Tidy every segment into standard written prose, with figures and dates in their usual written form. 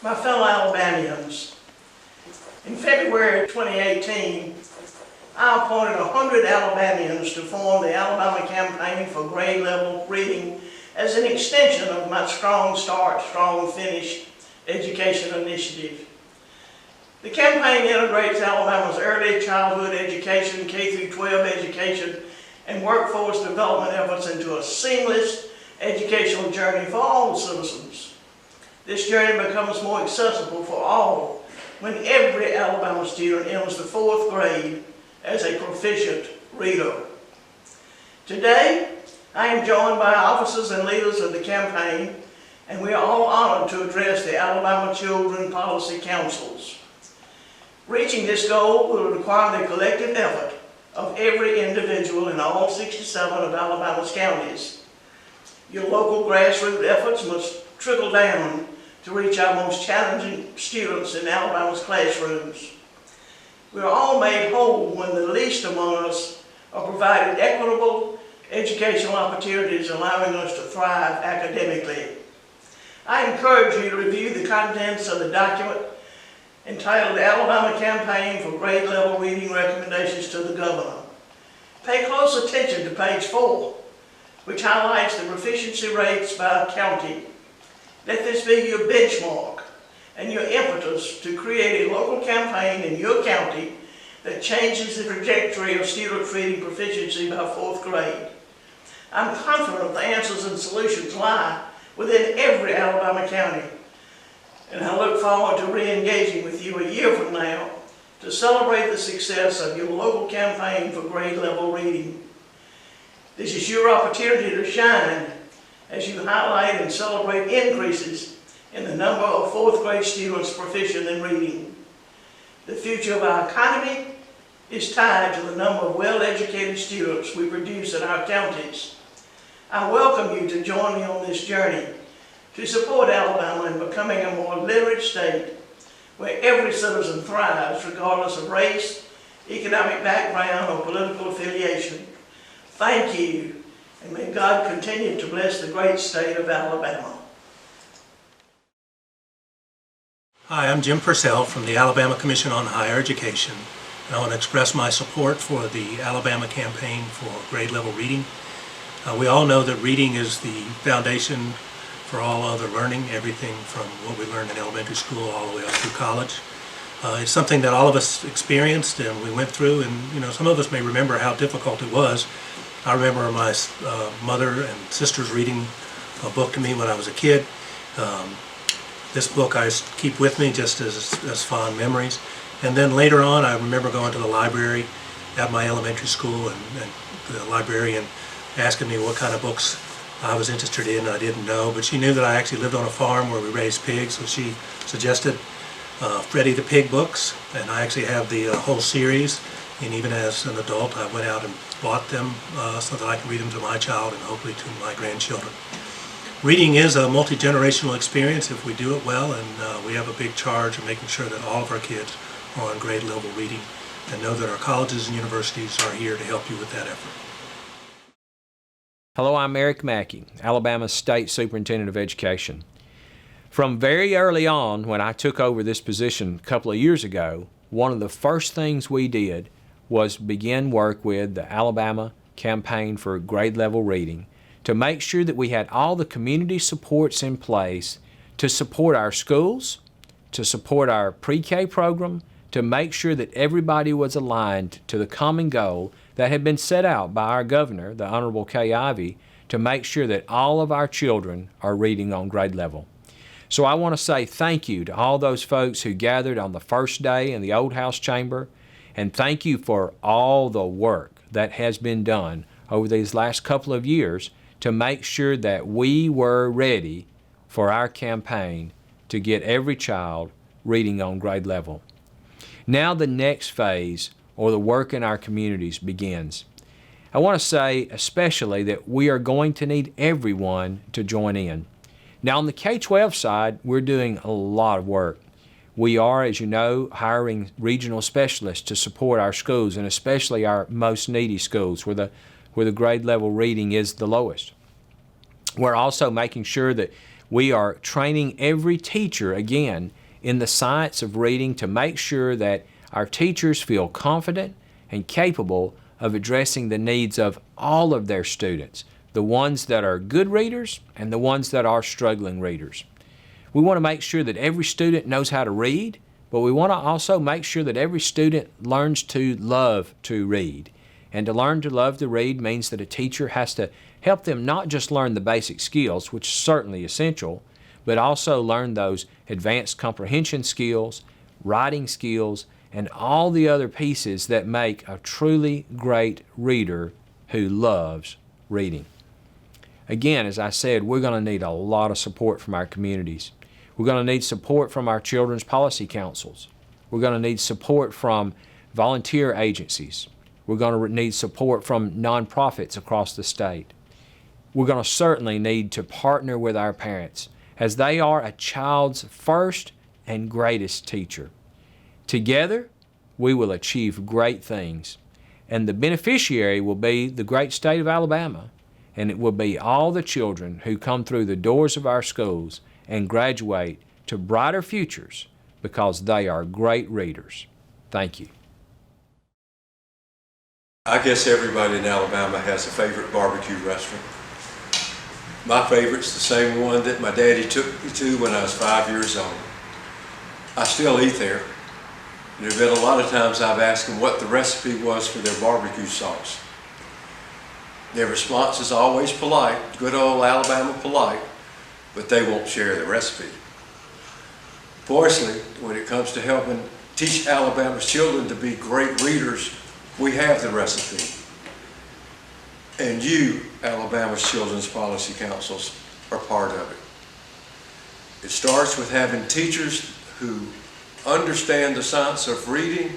My fellow Alabamians, in February 2018, I appointed 100 Alabamians to form the Alabama Campaign for Grade Level Reading as an extension of my Strong Start, Strong Finish education initiative. The campaign integrates Alabama's early childhood education, K-12 education, and workforce development efforts into a seamless educational journey for all citizens. This journey becomes more accessible for all when every Alabama student enters the 4th grade as a proficient reader. Today, I am joined by officers and leaders of the campaign, and we are all honored to address the Alabama Children Policy Councils. Reaching this goal will require the collective effort of every individual in all 67 of Alabama's counties. Your local grassroots efforts must trickle down to reach our most challenging students in Alabama's classrooms. We are all made whole when the least among us are provided equitable educational opportunities, allowing us to thrive academically. I encourage you to review the contents of the document entitled Alabama Campaign for Grade Level Reading Recommendations to the Governor. Pay close attention to page 4, which highlights the proficiency rates by county. Let this be your benchmark and your impetus to create a local campaign in your county that changes the trajectory of students' reading proficiency by 4th grade. I'm confident the answers and solutions lie within every Alabama county, and I look forward to re-engaging with you a year from now to celebrate the success of your local campaign for grade level reading. This is your opportunity to shine as you highlight and celebrate increases in the number of 4th grade students proficient in reading. The future of our economy is tied to the number of well-educated students we produce in our counties. I welcome you to join me on this journey to support Alabama in becoming a more literate state where every citizen thrives regardless of race, economic background, or political affiliation. Thank you, and may God continue to bless the great state of Alabama. Hi, I'm Jim Purcell from the Alabama Commission on Higher Education, and I want to express my support for the Alabama Campaign for Grade Level Reading. We all know that reading is the foundation for all other learning, everything from what we learned in elementary school all the way up through college. It's something that all of us experienced and we went through, and some of us may remember how difficult it was. I remember my mother and sisters reading a book to me when I was a kid. This book I keep with me just as fond memories. And then later on, I remember going to the library at my elementary school and the librarian asking me what kind of books I was interested in. I didn't know, but she knew that I actually lived on a farm where we raised pigs, so she suggested Freddie the Pig books, and I actually have the whole series. And even as an adult, I went out and bought them so that I can read them to my child and hopefully to my grandchildren. Reading is a multi-generational experience if we do it well, and we have a big charge of making sure that all of our kids are on grade level reading, and know that our colleges and universities are here to help you with that effort. Hello, I'm Eric Mackay, Alabama's State Superintendent of Education. From very early on, when I took over this position a couple of years ago, one of the first things we did was begin work with the Alabama Campaign for Grade Level Reading to make sure that we had all the community supports in place to support our schools, to support our pre-K program, to make sure that everybody was aligned to the common goal that had been set out by our governor, the Honorable Kay Ivey, to make sure that all of our children are reading on grade level. So I want to say thank you to all those folks who gathered on the first day in the Old House Chamber, and thank you for all the work that has been done over these last couple of years to make sure that we were ready for our campaign to get every child reading on grade level. Now the next phase, or the work in our communities, begins. I want to say especially that we are going to need everyone to join in. Now on the K-12 side, we're doing a lot of work. We are, as you know, hiring regional specialists to support our schools, and especially our most needy schools where the grade level reading is the lowest. We're also making sure that We are training every teacher, again, in the science of reading to make sure that our teachers feel confident and capable of addressing the needs of all of their students, the ones that are good readers and the ones that are struggling readers. We want to make sure that every student knows how to read, but we want to also make sure that every student learns to love to read. And to learn to love to read means that a teacher has to help them not just learn the basic skills, which is certainly essential, but also learn those advanced comprehension skills, writing skills, and all the other pieces that make a truly great reader who loves reading. Again, as I said, we're going to need a lot of support from our communities. We're going to need support from our children's policy councils. We're going to need support from volunteer agencies. We're going to need support from nonprofits across the state. We're going to certainly need to partner with our parents, as they are a child's first and greatest teacher. Together, we will achieve great things, and the beneficiary will be the great state of Alabama, and it will be all the children who come through the doors of our schools and graduate to brighter futures because they are great readers. Thank you. I guess everybody in Alabama has a favorite barbecue restaurant. My favorite's the same one that my daddy took me to when I was 5 years old. I still eat there. There have been a lot of times I've asked them what the recipe was for their barbecue sauce. Their response is always polite, good old Alabama polite, but they won't share the recipe. Fortunately, when it comes to helping teach Alabama's children to be great readers, we have the recipe. And you, Alabama's children's policy councils, are part of it. It starts with having teachers who understand the science of reading,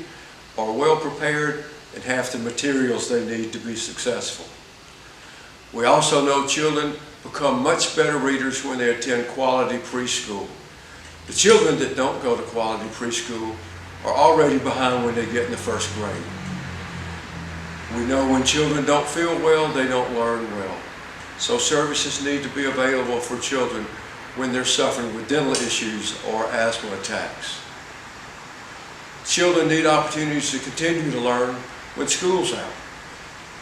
are well prepared, and have the materials they need to be successful. We also know children become much better readers when they attend quality preschool. The children that don't go to quality preschool are already behind when they get in the first grade. We know when children don't feel well, they don't learn well. So services need to be available for children when they're suffering with dental issues or asthma attacks. Children need opportunities to continue to learn when school's out.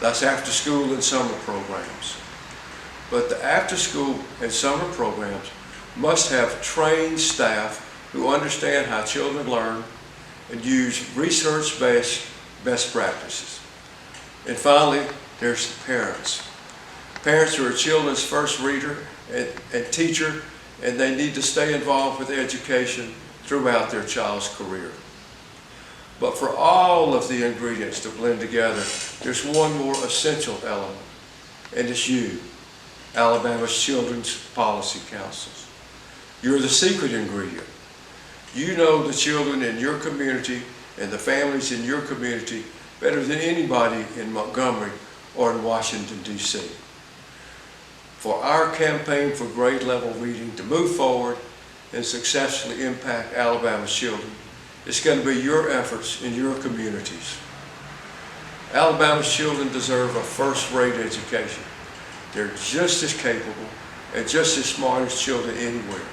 That's after school and summer programs. But the after school and summer programs must have trained staff who understand how children learn and use research-based best practices. And finally, there's the parents. Parents are children's first reader and teacher, and they need to stay involved with education throughout their child's career. But for all of the ingredients to blend together, there's one more essential element, and it's you, Alabama's Children's Policy Councils. You're the secret ingredient. You know the children in your community and the families in your community better than anybody in Montgomery or in Washington, D.C. For our campaign for grade level reading to move forward and successfully impact Alabama's children, it's going to be your efforts in your communities. Alabama's children deserve a first-rate education. They're just as capable and just as smart as children anywhere.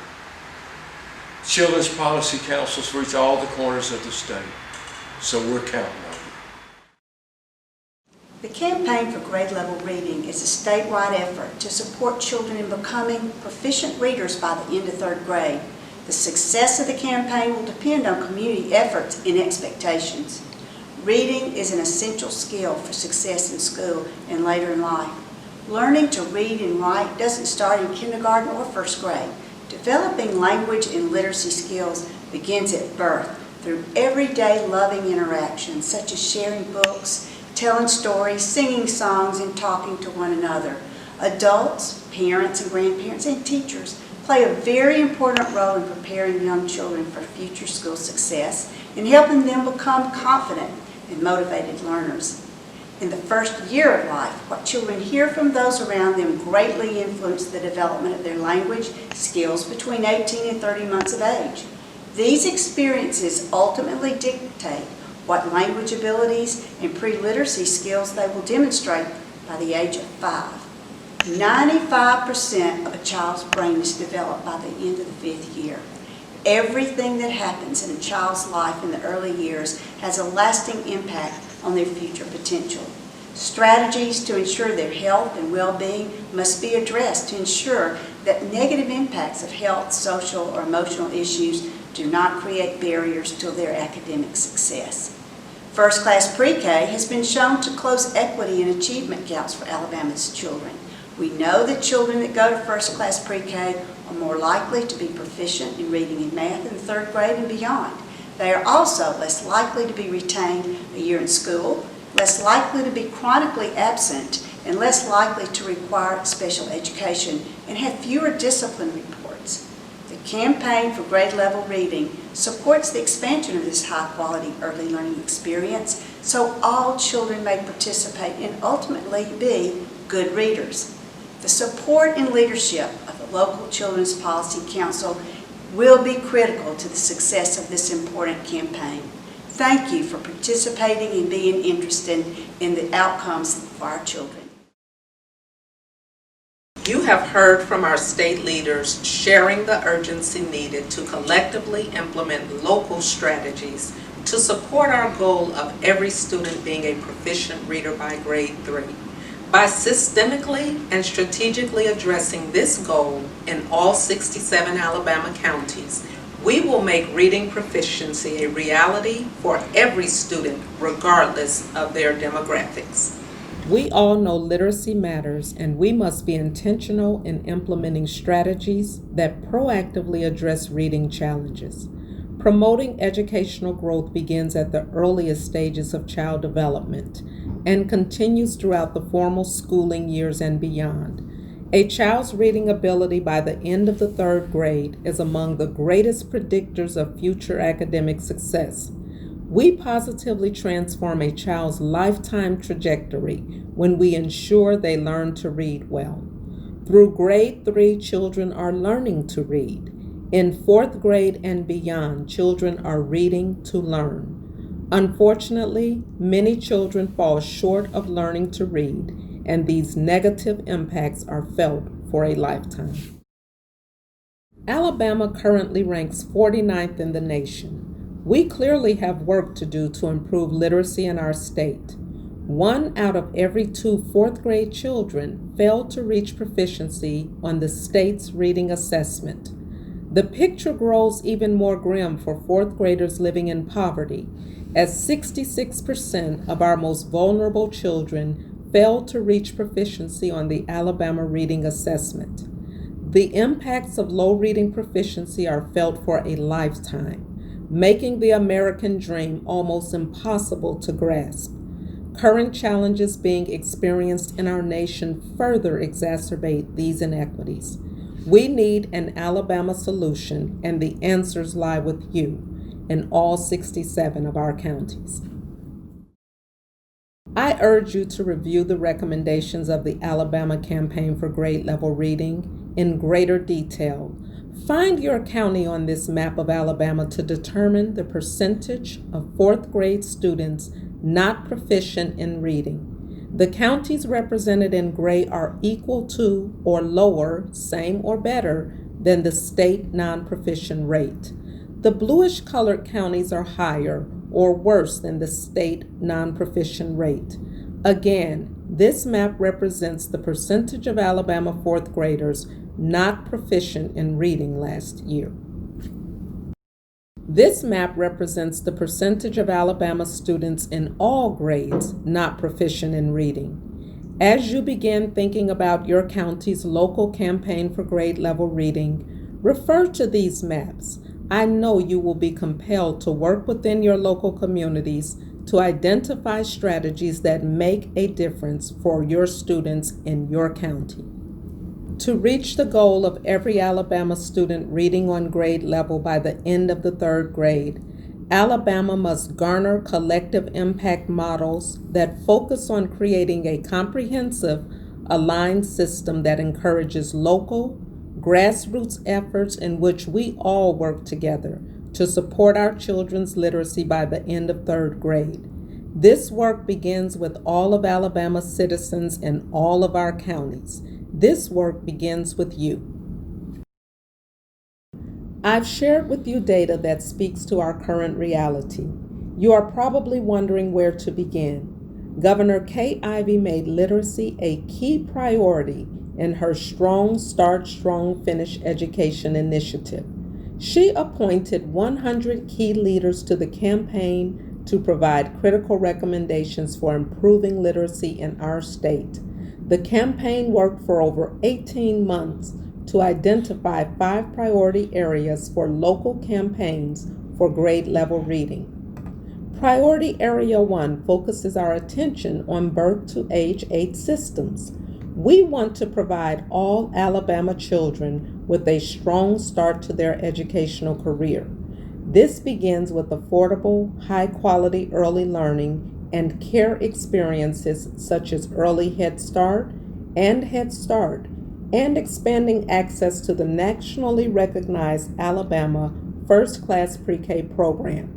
Children's policy councils reach all the corners of the state, so we're counting on you. The Campaign for Grade Level Reading is a statewide effort to support children in becoming proficient readers by the end of third grade. The success of the campaign will depend on community efforts and expectations. Reading is an essential skill for success in school and later in life. Learning to read and write doesn't start in kindergarten or first grade. Developing language and literacy skills begins at birth through everyday loving interactions such as sharing books, telling stories, singing songs, and talking to one another. Adults, parents and grandparents, and teachers play a very important role in preparing young children for future school success and helping them become confident and motivated learners. In the first year of life, what children hear from those around them greatly influence the development of their language skills between 18 and 30 months of age. These experiences ultimately dictate what language abilities and pre-literacy skills they will demonstrate by the age of 5. 95% of a child's brain is developed by the end of the 5th year. Everything that happens in a child's life in the early years has a lasting impact on their future potential. Strategies to ensure their health and well-being must be addressed to ensure that negative impacts of health, social, or emotional issues do not create barriers to their academic success. First-class pre-K has been shown to close equity and achievement gaps for Alabama's children. We know that children that go to first-class pre-K are more likely to be proficient in reading and math in the 3rd grade and beyond. They are also less likely to be retained a year in school, less likely to be chronically absent, and less likely to require special education and have fewer discipline reports. The campaign for grade level reading supports the expansion of this high-quality early learning experience so all children may participate and ultimately be good readers. The support and leadership of the local Children's Policy Council will be critical to the success of this important campaign. Thank you for participating and being interested in the outcomes for our children. You have heard from our state leaders sharing the urgency needed to collectively implement local strategies to support our goal of every student being a proficient reader by grade 3. By systemically and strategically addressing this goal in all 67 Alabama counties, we will make reading proficiency a reality for every student, regardless of their demographics. We all know literacy matters, and we must be intentional in implementing strategies that proactively address reading challenges. Promoting educational growth begins at the earliest stages of child development and continues throughout the formal schooling years and beyond. A child's reading ability by the end of the 3rd grade is among the greatest predictors of future academic success. We positively transform a child's lifetime trajectory when we ensure they learn to read well. Through grade 3, children are learning to read. In 4th grade and beyond, children are reading to learn. Unfortunately, many children fall short of learning to read, and these negative impacts are felt for a lifetime. Alabama currently ranks 49th in the nation. We clearly have work to do to improve literacy in our state. 1 out of every 2 4th grade children fail to reach proficiency on the state's reading assessment. The picture grows even more grim for 4th graders living in poverty, as 66% of our most vulnerable children fail to reach proficiency on the Alabama Reading Assessment. The impacts of low reading proficiency are felt for a lifetime, making the American dream almost impossible to grasp. Current challenges being experienced in our nation further exacerbate these inequities. We need an Alabama solution, and the answers lie with you in all 67 of our counties. I urge you to review the recommendations of the Alabama Campaign for Grade Level Reading in greater detail. Find your county on this map of Alabama to determine the percentage of 4th grade students not proficient in reading. The counties represented in gray are equal to or lower, same or better, than the state non-proficient rate. The bluish colored counties are higher or worse than the state non-proficient rate. Again, this map represents the percentage of Alabama 4th graders not proficient in reading last year. This map represents the percentage of Alabama students in all grades not proficient in reading. As you begin thinking about your county's local campaign for grade level reading, refer to these maps. I know you will be compelled to work within your local communities to identify strategies that make a difference for your students in your county. To reach the goal of every Alabama student reading on grade level by the end of the 3rd grade, Alabama must garner collective impact models that focus on creating a comprehensive, aligned system that encourages local, grassroots efforts in which we all work together to support our children's literacy by the end of 3rd grade. This work begins with all of Alabama's citizens in all of our counties, This work begins with you. I've shared with you data that speaks to our current reality. You are probably wondering where to begin. Governor Kay Ivey made literacy a key priority in her Strong Start, Strong Finish education initiative. She appointed 100 key leaders to the campaign to provide critical recommendations for improving literacy in our state. The campaign worked for over 18 months to identify 5 priority areas for local campaigns for grade level reading. Priority Area 1 focuses our attention on birth to age 8 systems. We want to provide all Alabama children with a strong start to their educational career. This begins with affordable, high-quality early learning and care experiences such as Early Head Start, and expanding access to the nationally recognized Alabama First Class Pre-K program.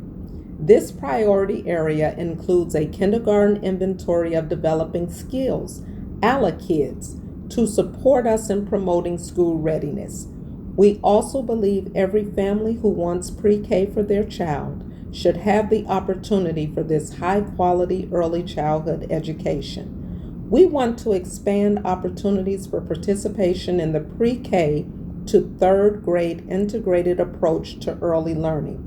This priority area includes a kindergarten inventory of developing skills, ALA Kids, to support us in promoting school readiness. We also believe every family who wants pre-K for their child should have the opportunity for this high-quality early childhood education. We want to expand opportunities for participation in the pre-K to 3rd grade integrated approach to early learning.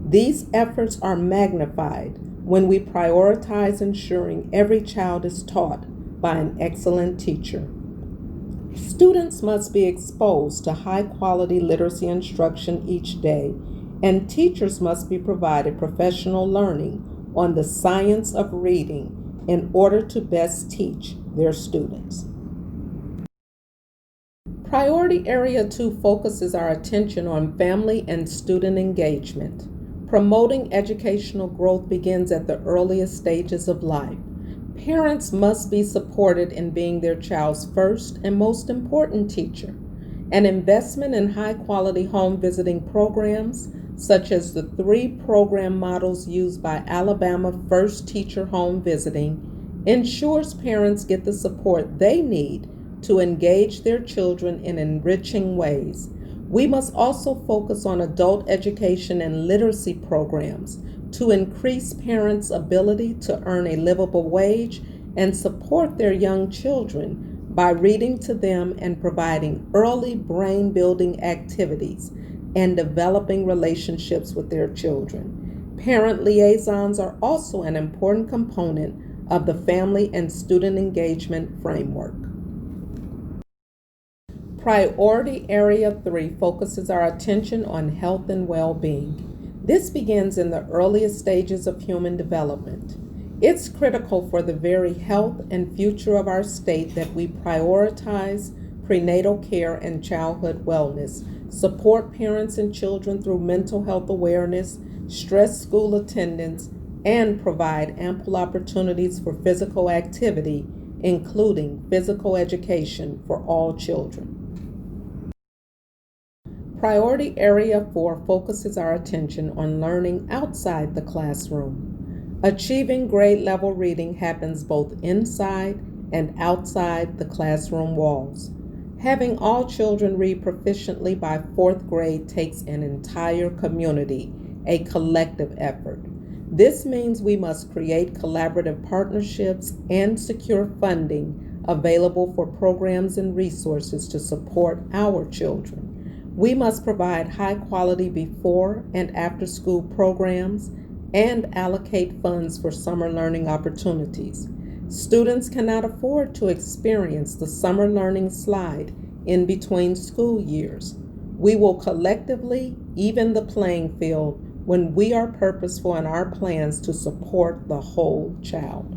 These efforts are magnified when we prioritize ensuring every child is taught by an excellent teacher. Students must be exposed to high-quality literacy instruction each day, and teachers must be provided professional learning on the science of reading in order to best teach their students. Priority Area 2 focuses our attention on family and student engagement. Promoting educational growth begins at the earliest stages of life. Parents must be supported in being their child's first and most important teacher. An investment in high-quality home visiting programs, such as the 3 program models used by Alabama First Teacher Home Visiting, ensures parents get the support they need to engage their children in enriching ways. We must also focus on adult education and literacy programs to increase parents' ability to earn a livable wage and support their young children by reading to them and providing early brain-building activities and developing relationships with their children. Parent liaisons are also an important component of the family and student engagement framework. Priority Area 3 focuses our attention on health and well-being. This begins in the earliest stages of human development. It's critical for the very health and future of our state that we prioritize prenatal care and childhood wellness, support parents and children through mental health awareness, stress school attendance, and provide ample opportunities for physical activity, including physical education for all children. Priority Area 4 focuses our attention on learning outside the classroom. Achieving grade level reading happens both inside and outside the classroom walls. Having all children read proficiently by 4th grade takes an entire community, a collective effort. This means we must create collaborative partnerships and secure funding available for programs and resources to support our children. We must provide high-quality before and after-school programs and allocate funds for summer learning opportunities. Students cannot afford to experience the summer learning slide in between school years. We will collectively even the playing field when we are purposeful in our plans to support the whole child.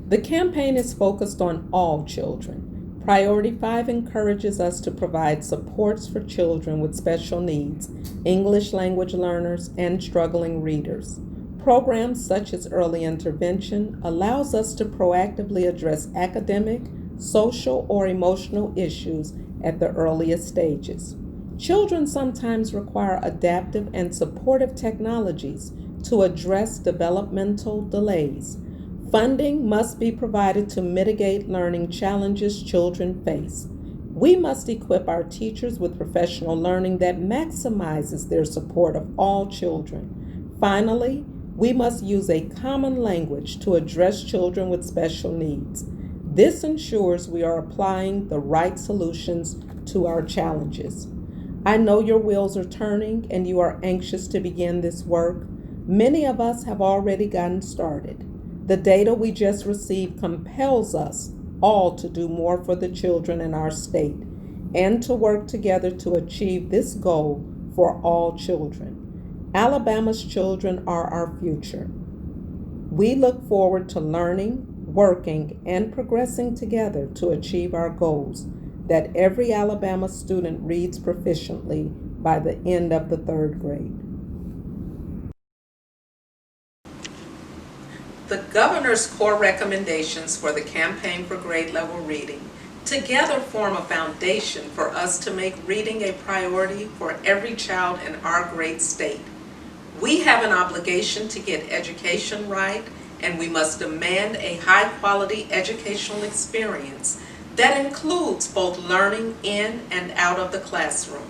The campaign is focused on all children. Priority 5 encourages us to provide supports for children with special needs, English language learners, and struggling readers. Programs such as early intervention allows us to proactively address academic, social, or emotional issues at the earliest stages. Children sometimes require adaptive and supportive technologies to address developmental delays. Funding must be provided to mitigate learning challenges children face. We must equip our teachers with professional learning that maximizes their support of all children. Finally, we must use a common language to address children with special needs. This ensures we are applying the right solutions to our challenges. I know your wheels are turning and you are anxious to begin this work. Many of us have already gotten started. The data we just received compels us all to do more for the children in our state and to work together to achieve this goal for all children. Alabama's children are our future. We look forward to learning, working, and progressing together to achieve our goals, that every Alabama student reads proficiently by the end of the 3rd grade. The governor's core recommendations for the Campaign for Grade Level Reading together form a foundation for us to make reading a priority for every child in our great state. We have an obligation to get education right, and we must demand a high-quality educational experience that includes both learning in and out of the classroom.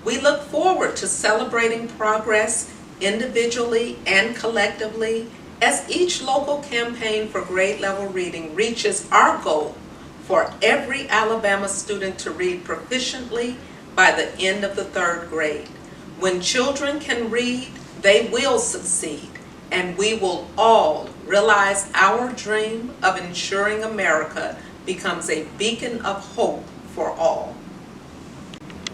We look forward to celebrating progress individually and collectively as each local campaign for grade level reading reaches our goal for every Alabama student to read proficiently by the end of the 3rd grade. When children can read, they will succeed, and we will all realize our dream of ensuring America becomes a beacon of hope for all.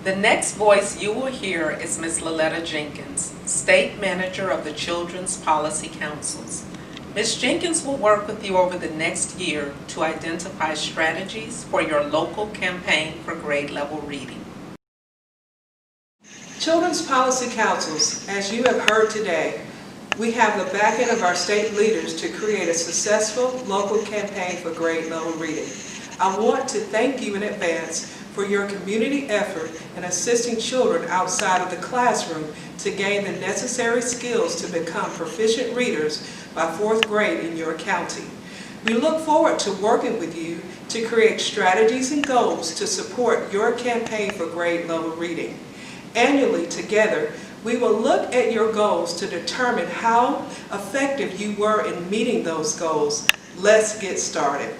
The next voice you will hear is Ms. Loletta Jenkins, State Manager of the Children's Policy Councils. Ms. Jenkins will work with you over the next year to identify strategies for your local campaign for grade level reading. Children's Policy Councils, as you have heard today, we have the backing of our state leaders to create a successful local campaign for grade level reading. I want to thank you in advance for your community effort in assisting children outside of the classroom to gain the necessary skills to become proficient readers by 4th grade in your county. We look forward to working with you to create strategies and goals to support your campaign for grade level reading. Annually, together, we will look at your goals to determine how effective you were in meeting those goals. Let's get started.